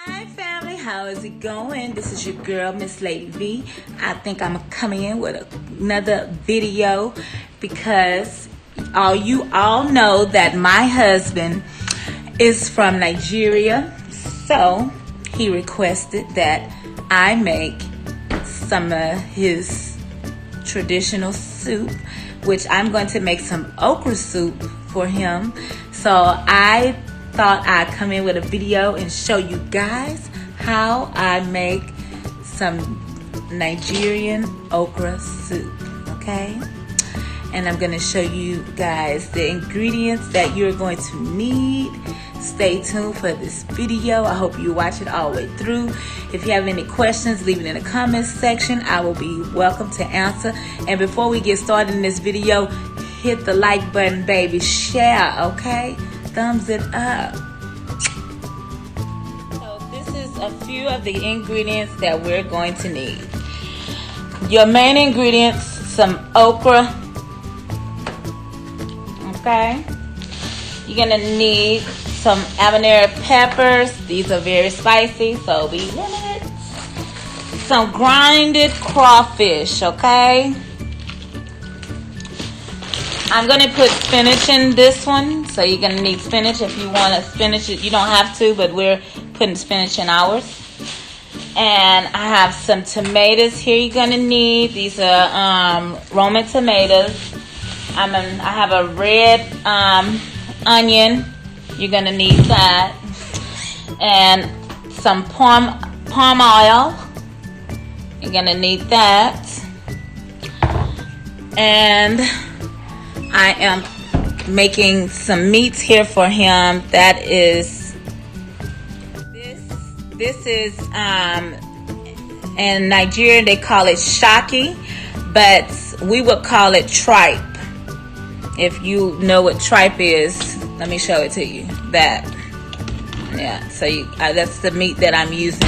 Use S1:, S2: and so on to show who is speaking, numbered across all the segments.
S1: Hi family, how is it going? This is your girl, Miss Lady V. I think I'm coming in with another video because you all know that my husband is from Nigeria. So he requested that I make some of his traditional soup, which I'm going to make some okra soup for him. So I thought I'd come in with a video and show you guys how I make some Nigerian okra soup, okay? And I'm gonna show you guys the ingredients that you're going to need. Stay tuned for this video. I hope you watch it all the way through. If you have any questions, leave it in the comments section. I will be welcome to answer. And before we get started in this video, hit the like button, baby. Share, okay? Thumbs it up. So this is a few of the ingredients that we're going to need. Your main ingredients, some okra. Okay. You're gonna need some habanero peppers. These are very spicy, so be limited. Some grinded crawfish, okay? I'm gonna put spinach in this one, so you're gonna need spinach if you want to spinach it. You don't have to, but we're putting spinach in ours. And I have some tomatoes here you're gonna need. These are Roman tomatoes. I have a red onion. You're gonna need that. And some palm oil. You're gonna need that. And I am making some meats here for him. That is, this is, in Nigeria they call it shaki, but we would call it tripe. If you know what tripe is, let me show it to you. That, yeah, so that's the meat that I'm using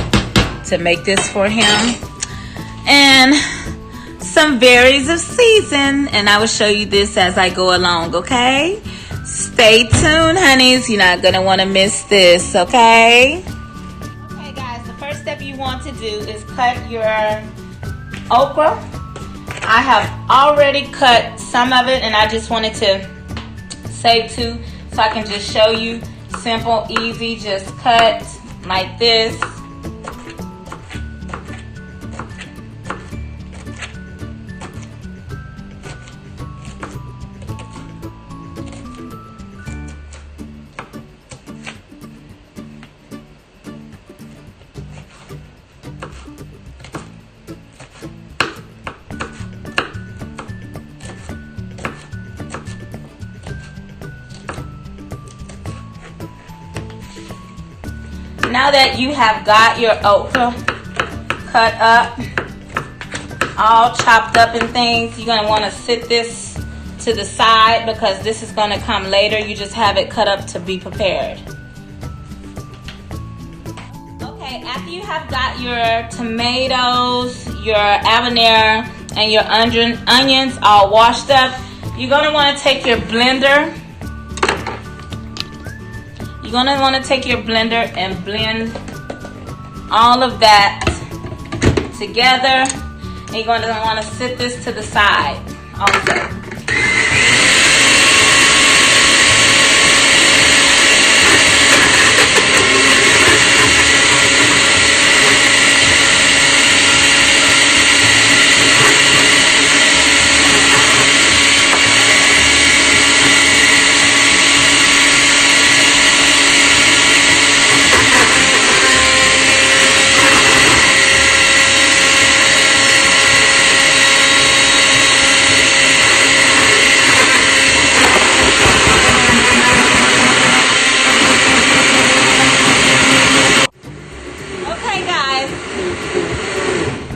S1: to make this for him. And some berries of season, and I will show you this as I go along, okay? Stay tuned, honeys. You're not gonna want to miss this, okay? Okay, guys, the first step you want to do is cut your okra. I have already cut some of it, and I just wanted to save two so I can just show you. Simple, easy, just cut like this. Now that you have got your okra cut up, all chopped up and things, you're gonna wanna sit this to the side because this is gonna come later. You just have it cut up to be prepared. Okay, after you have got your tomatoes, your habanero, and your onions all washed up, you're gonna wanna take your blender. You're gonna want to take your blender and blend all of that together. And you're gonna want to sit this to the side also.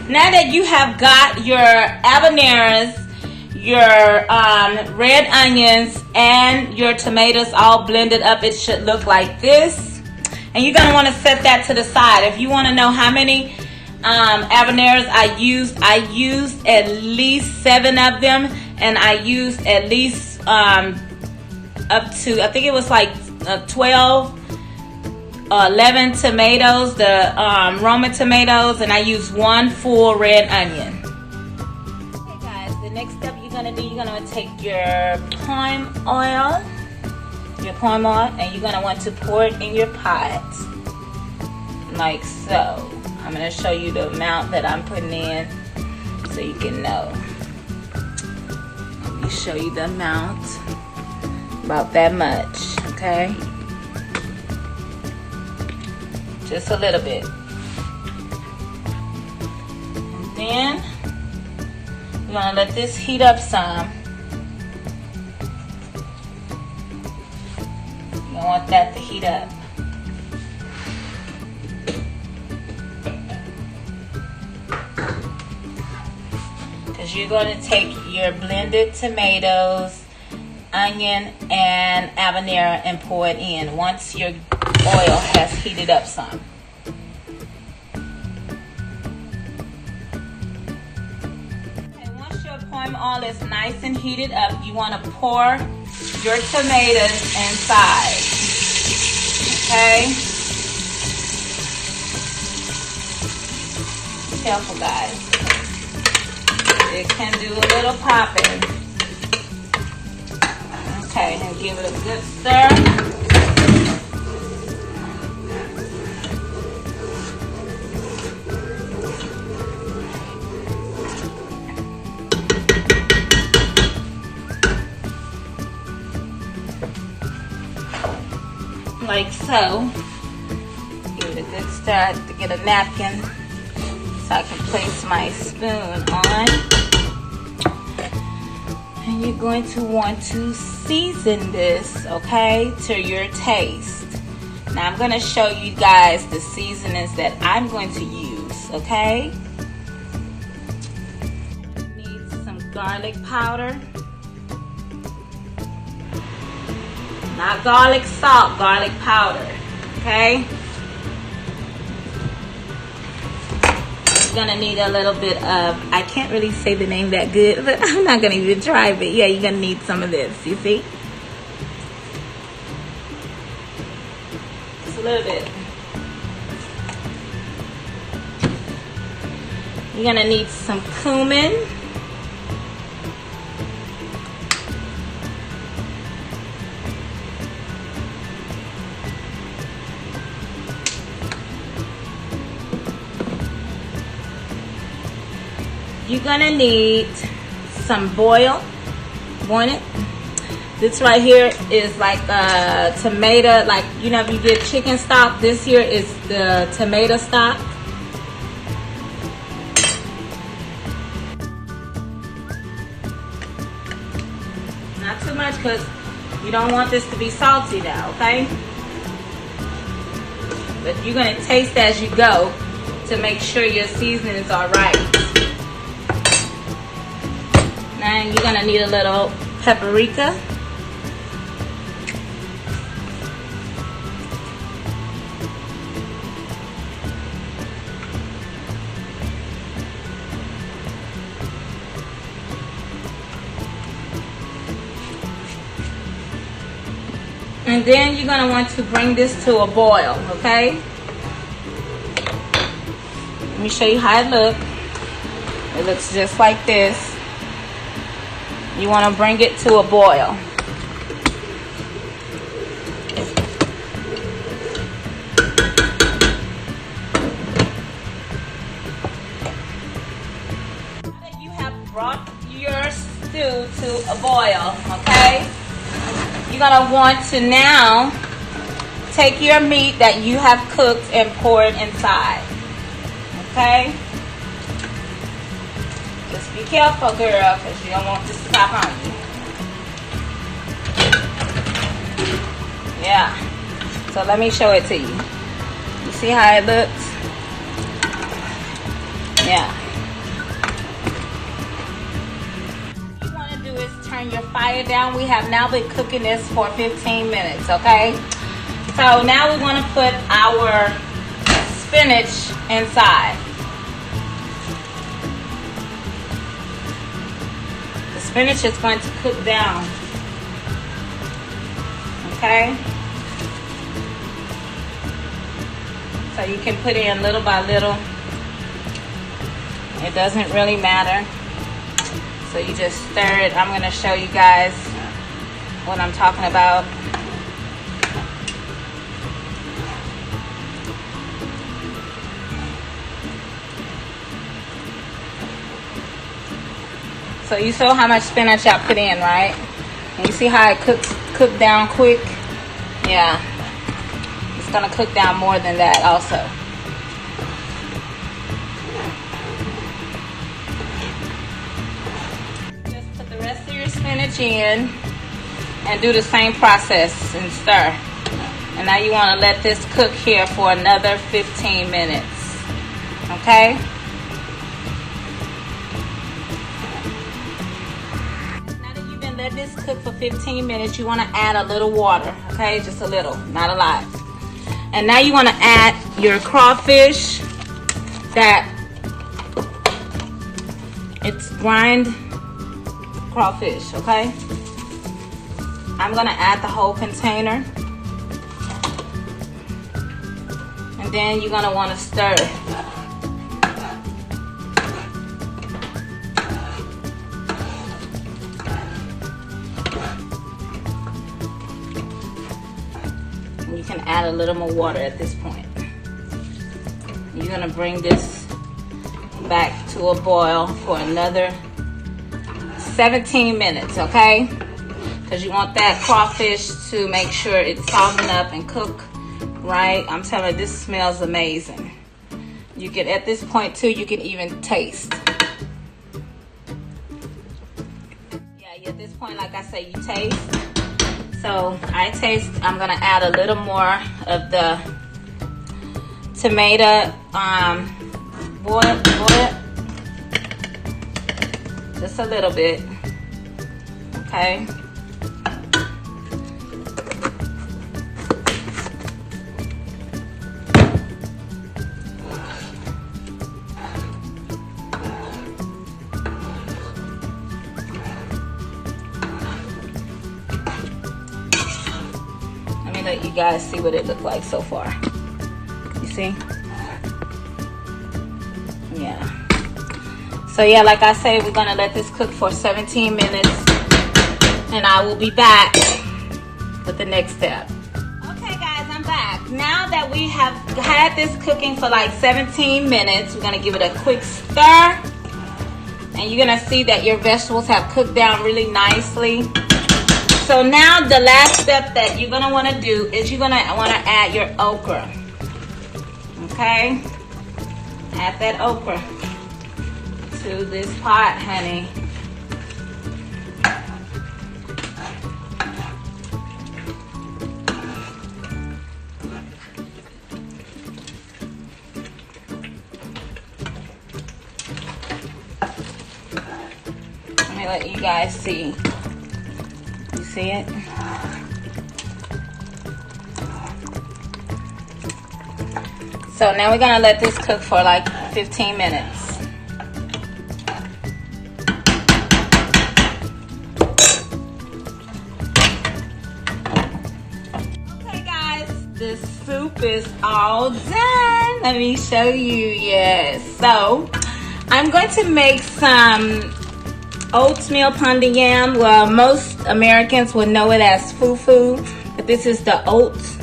S1: Now that you have got your habaneros, your red onions, and your tomatoes all blended up, it should look like this. And you're gonna want to set that to the side. If you want to know how many habaneros I used at least 7 of them, and I used at least up to, I think it was like 12 11 tomatoes, the Roma tomatoes, and I use 1 full red onion. Okay guys, the next step you're gonna do, you're gonna take your palm oil, and you're gonna want to pour it in your pot, like so. I'm gonna show you the amount that I'm putting in so you can know. Let me show you the amount, about that much, okay? Just a little bit. And then we're gonna let this heat up some. You want that to heat up. Because you're gonna take your blended tomatoes, onion, and habanero and pour it in once your oil has heated up some. Okay, once your palm oil is nice and heated up, you want to pour your tomatoes inside. Okay? Be careful, guys. It can do a little popping. Okay, and give it a good stir. Like so. Give it a good stir to get a napkin so I can place my spoon on. And you're going to want to season this, okay, to your taste. Now I'm going to show you guys the seasonings that I'm going to use, okay? You need some garlic powder. Not garlic salt, garlic powder, okay? You're gonna need a little bit of, I can't really say the name that good, but I'm not gonna even try, but yeah, you're gonna need some of this, you see? Just a little bit. You're gonna need some cumin. You're gonna need some boil. This right here is like tomato, like, you know, if you get chicken stock, this here is the tomato stock. Not too much, because you don't want this to be salty now, okay? But you're gonna taste as you go to make sure your seasonings are right. Now you're gonna need a little paprika. And then you're gonna want to bring this to a boil, okay? Let me show you how it looks. It looks just like this. You want to bring it to a boil. Now that you have brought your stew to a boil, okay? You're going to want to now take your meat that you have cooked and pour it inside. Okay? Just be careful, girl, because you don't want this to pop on you. Yeah. So let me show it to you. You see how it looks? Yeah. What you want to do is turn your fire down. We have now been cooking this for 15 minutes, okay? So now we want to put our spinach inside. The spinach is going to cook down. Okay? So you can put in little by little. It doesn't really matter. So you just stir it. I'm going to show you guys what I'm talking about. So you saw how much spinach I put in, right? And you see how it cooked down quick? Yeah. It's gonna cook down more than that also. Just put the rest of your spinach in and do the same process and stir. And now you wanna let this cook here for another 15 minutes. Okay? Let this cook for 15 minutes. You want to add a little water, okay? Just a little, not a lot. And now you want to add your crawfish that it's grind crawfish, okay? I'm going to add the whole container. And then you're going to want to stir. You can add a little more water at this point. You're gonna bring this back to a boil for another 17 minutes, okay? Because you want that crawfish to make sure it's softened up and cook right. I'm telling you, this smells amazing. You can, at this point too, you can even taste. Yeah, at this point, like I say, you taste. So I taste, I'm gonna add a little more of the tomato boil, just a little bit, okay? Let you guys see what it looked like so far. You see? Yeah. So yeah, like I said, we're gonna let this cook for 17 minutes and I will be back with the next step. Okay guys, I'm back. Now that we have had this cooking for like 17 minutes, we're gonna give it a quick stir. And you're gonna see that your vegetables have cooked down really nicely. So now the last step that you're gonna wanna do is you're gonna wanna add your okra. Okay? Add that okra to this pot, honey. Let me let you guys see. See it? So now we're gonna let this cook for like 15 minutes. Okay guys, the soup is all done. Let me show you. Yes. So I'm going to make some oatmeal pounded yam. Well, most Americans would know it as fufu, but this is the oats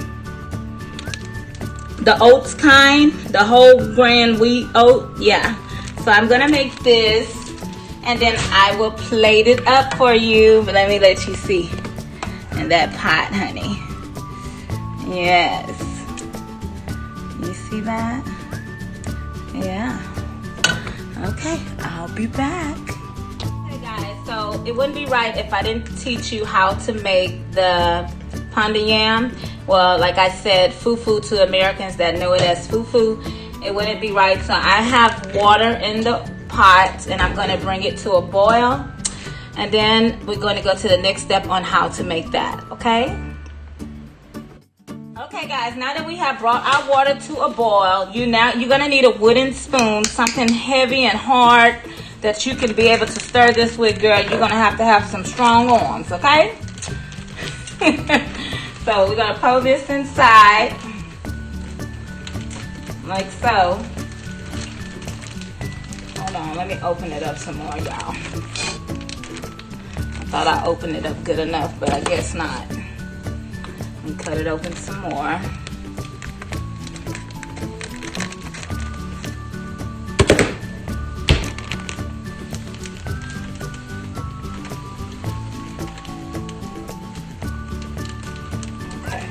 S1: kind, the whole grain wheat oat. Yeah. So I'm gonna make this, and then I will plate it up for you. But let me let you see in that pot, honey. Yes. You see that? Yeah. Okay. I'll be back. So it wouldn't be right if I didn't teach you how to make the pounded yam. Well, like I said, fufu to Americans that know it as fufu, it wouldn't be right. So I have water in the pot and I'm going to bring it to a boil. And then we're going to go to the next step on how to make that, okay? Okay guys, now that we have brought our water to a boil, you're going to need a wooden spoon, something heavy and hard that you can be able to stir this with, girl. You're gonna have some strong arms, okay? So we're gonna pour this inside. like so. Hold on, let me open it up some more, y'all. I thought I opened it up good enough, but I guess not. And cut it open some more. Okay.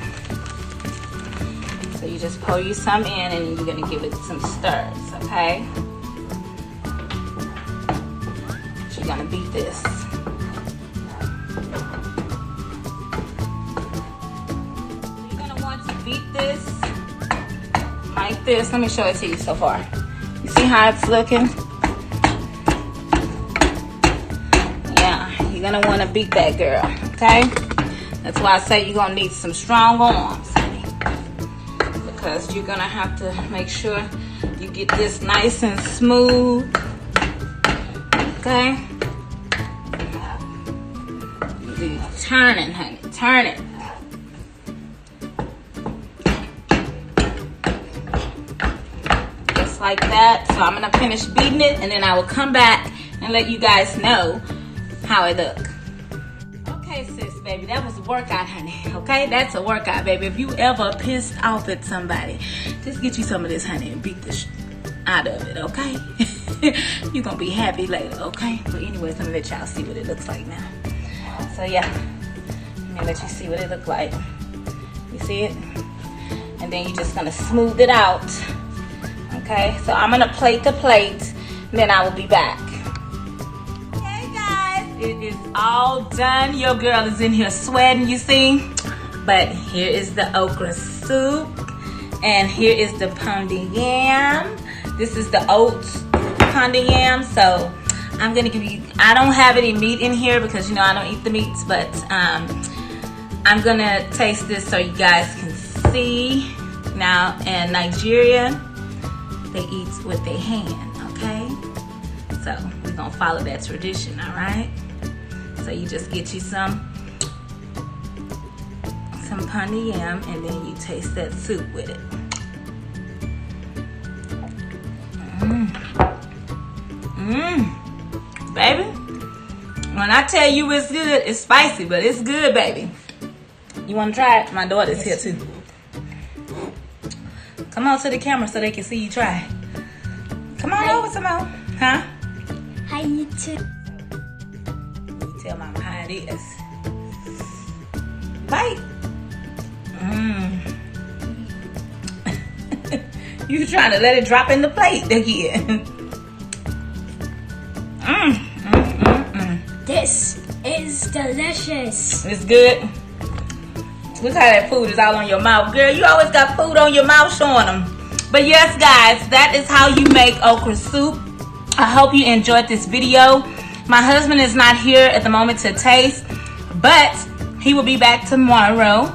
S1: So you just pour you some in and you're gonna give it some stirs, okay? So you're gonna beat this. Beat this like this. Let me show it to you so far. You see how it's looking? Yeah, you're gonna want to beat that, girl. Okay? That's why I say you're gonna need some strong arms, honey, because you're gonna have to make sure you get this nice and smooth. Okay? You do turning, honey. Turn it. Like that. So I'm gonna finish beating it and then I will come back and let you guys know how it look. Okay, sis, baby, that was a workout, honey. Okay, that's a workout, baby. If you ever pissed off at somebody, just get you some of this, honey, and beat the out of it. Okay. You're gonna be happy later. Okay, but anyways, let me let y'all see what it looks like now. So yeah, let me let you see what it look like. You see it? And then you're just gonna smooth it out. Okay, so I'm gonna plate the plate, and then I will be back. Hey guys, it is all done. Your girl is in here sweating, you see? But here is the okra soup, and here is the pounded yam. This is the oats pounded yam. So I'm gonna give you, I don't have any meat in here because you know I don't eat the meats, but I'm gonna taste this so you guys can see. Now in Nigeria, they eat with their hand, okay? So we're gonna follow that tradition, all right? So you just get you some pounded yam and then you taste that soup with it. Baby, when I tell you it's good, it's spicy, but it's good, baby. You wanna try it? My daughter's here too. Come on to the camera so they can see you try. Come on over, Simone. Huh?
S2: Hi, YouTube.
S1: You tell Mama how it is. Bite. You trying to let it drop in the plate again.
S2: This is delicious.
S1: It's good. Look how that food is all on your mouth. Girl, you always got food on your mouth showing them. But yes, guys, that is how you make okra soup. I hope you enjoyed this video. My husband is not here at the moment to taste, but he will be back tomorrow.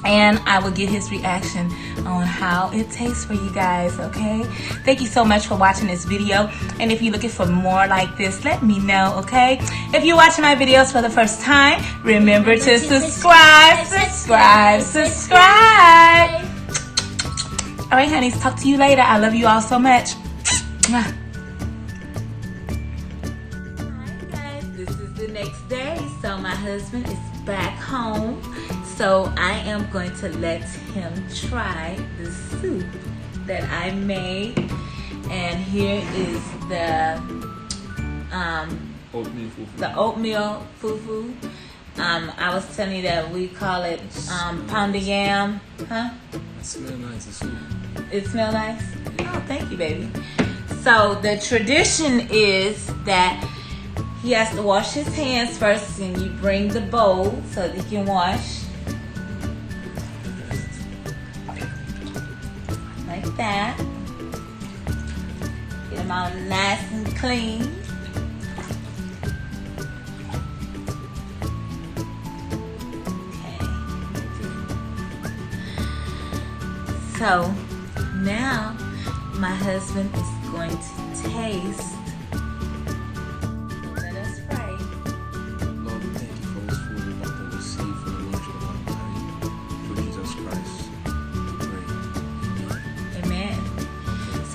S1: And I will get his reaction on how it tastes for you guys, okay? Thank you so much for watching this video. And if you're looking for more like this, let me know, okay? If you're watching my videos for the first time, remember to subscribe. All right, honeys, talk to you later. I love you all so much. Hi, guys. This is the next day. So my husband is back home. So I am going to let him try the soup that I made. And here is the oatmeal fufu. I was telling you that we call it pounded yam. Huh?
S3: It smells nice, the soup.
S1: It smells nice? Oh, thank you, baby. So the tradition is that he has to wash his hands first, and you bring the bowl so that he can wash. Like that. Get them all nice and clean. Okay. So now my husband is going to taste. Let us pray.
S3: Lord, we thank you for this food we're about to receive for the lunch of our body. For Jesus Christ, we pray.
S1: Amen.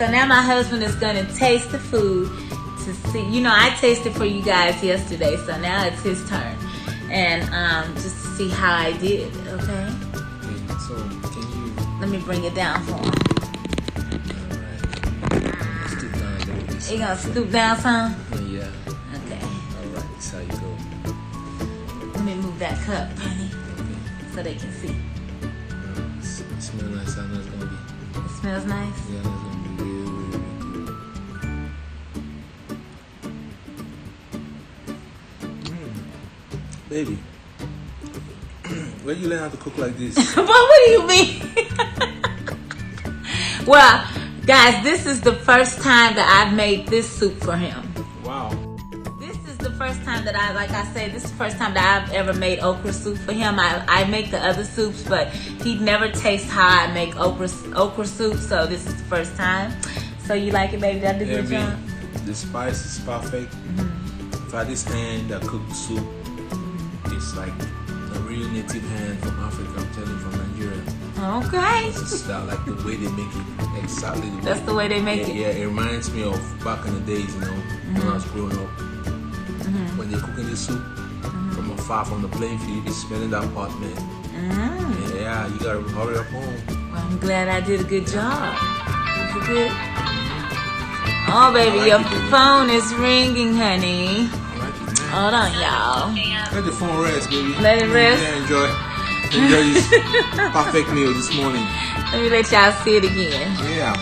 S1: So now my husband is gonna taste the food to see. You know, I tasted for you guys yesterday, so now it's his turn, and just to see how I did. Okay.
S3: Okay, so can you?
S1: Let me bring it down for him.
S3: Alright. Stoop down a little bit.
S1: You gonna stoop down some?
S3: Yeah.
S1: Okay.
S3: Alright, that's how you go.
S1: Let me move that cup, honey,
S3: Okay.
S1: so they can see.
S3: It smells nice. I know it's gonna be.
S1: It smells nice.
S3: Yeah, it's gonna be really, really good. Baby, where you learn how to cook like this?
S1: But what do you mean? Well, guys, this is the first time that I've made this soup for him.
S3: Wow.
S1: This is the first time that this is the first time that I've ever made okra soup for him. I make the other soups, but he'd never taste how I make okra soup, so this is the first time. So you like it, baby? Did I do a good job?
S3: The spice is perfect. In fact, this hand that cooked the soup is like a real native hand from Africa. I'm telling you, from Nigeria.
S1: Okay.
S3: It's just like the way they make it, exactly the way.
S1: That's the way they make it.
S3: Yeah, it reminds me of back in the days, you know, when I was growing up. When they're cooking this soup from afar from the playing field, it's smelling that pot, man. Yeah, you gotta hurry up home.
S1: Well, I'm glad I did a good job. Was it good? Oh, baby,
S3: I like
S1: your
S3: it, baby.
S1: phone is ringing, honey.
S3: I like it, man.
S1: Hold on, y'all.
S3: Let the phone rest, baby.
S1: Let it rest.
S3: Yeah, enjoy this perfect meal this morning.
S1: Let me let y'all see it again.
S3: Yeah.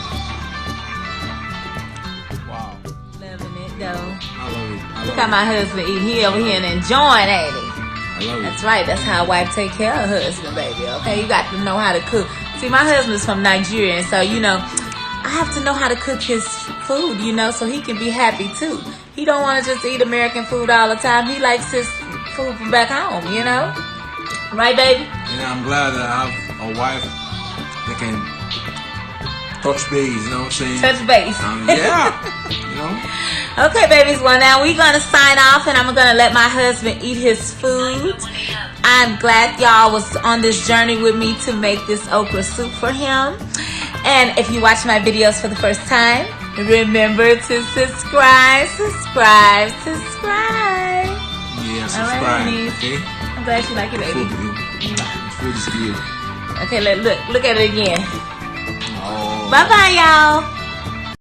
S3: Wow.
S1: Loving it, though.
S3: I love it. I
S1: Look
S3: love
S1: how my husband eating. He over here and enjoying, ain't he?
S3: I love it.
S1: That's right. That's how a wife take care of her husband, baby. Okay, you got to know how to cook. See, my husband's from Nigeria, and so you know, I have to know how to cook his food, you know, so he can be happy too. He don't want to just eat American food all the time. He likes his food from back home, you know. Right, baby?
S3: And I'm glad that I have a wife that can touch base, you know what I'm saying?
S1: Touch base.
S3: Yeah, you know.
S1: Okay, babies. Well, now we're gonna sign off, and I'm gonna let my husband eat his food. I'm glad y'all was on this journey with me to make this okra soup for him. And if you watch my videos for the first time, remember to subscribe.
S3: Yeah,
S1: All
S3: subscribe.
S1: right, honey.
S3: Okay.
S1: I'm glad you like it, baby.
S3: Food is good.
S1: Okay, look at it again.
S3: Oh.
S1: Bye-bye, y'all.